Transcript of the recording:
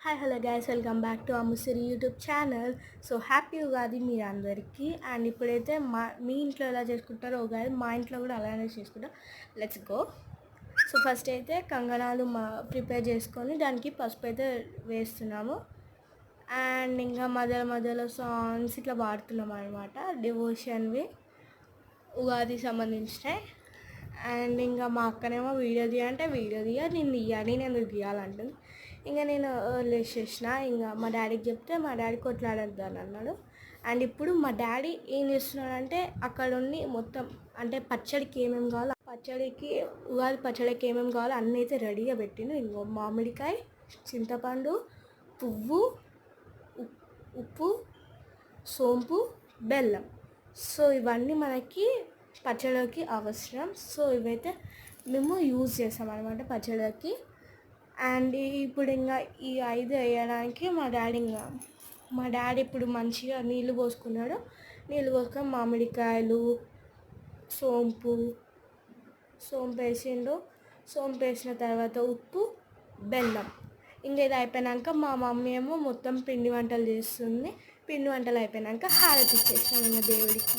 Hi hello guys, welcome back to Ammusiri YouTube channel. So happy Ugadi మీ అందరికీ. And ఇప్పుడైతే మీ ఇంట్లో ఎలా చేసుకుంటారో ఉగాది మా ఇంట్లో కూడా అలానే చేసుకుంటాం. Let's go. సో ఫస్ట్ అయితే కంగనాలు ప్రిపేర్ చేసుకొని దానికి పసుపు అయితే వేస్తున్నాము. అండ్ ఇంకా మధ్యలో సాంగ్స్ ఇట్లా పాడుతున్నాం అనమాట, డివోషన్వి ఉగాదికి సంబంధించినవి. అండ్ ఇంకా మా అక్కనేమో వీడియో తీయంటే వీడియో నేను ఎందుకు తీయాలంటుంది. ఇంకా నేను లేచేసిన. ఇంకా మా డాడీకి చెప్తే మా డాడీ కొట్లాడద్దు అని అన్నాడు. అండ్ ఇప్పుడు మా డాడీ ఏం చేస్తున్నాడంటే అక్కడ ఉండి మొత్తం అంటే పచ్చడికి ఏమేమి కావాలో, ఉగాది పచ్చడికి ఏమేమి కావాలో అన్నీ అయితే రెడీగా పెట్టిండు. ఇంకో మామిడికాయ, చింతపండు, పువ్వు, ఉప్పు, సోంపు, బెల్లం. సో ఇవన్నీ మనకి పచ్చడికి అవసరం. సో ఇవైతే మేము యూజ్ చేస్తాం అనమాట పచ్చడికి. అండ్ ఇప్పుడు ఇంకా ఈ 5 వేయడానికి మా డాడీ ఇప్పుడు మంచిగా నీళ్ళు పోసుకున్నాడు. నీళ్ళు పోసుకొని మామిడికాయలు, సోంపు వేసిండు. సోంపు వేసిన తర్వాత ఉప్పు, బెల్లం. ఇంకా ఇది అయిపోయాక మా మమ్మీ ఏమో మొత్తం పిండి వంటలు చేస్తుంది. పిండి వంటలు అయిపోయాక హారతి ఇచ్చేస్తాం ఇంకా దేవుడికి.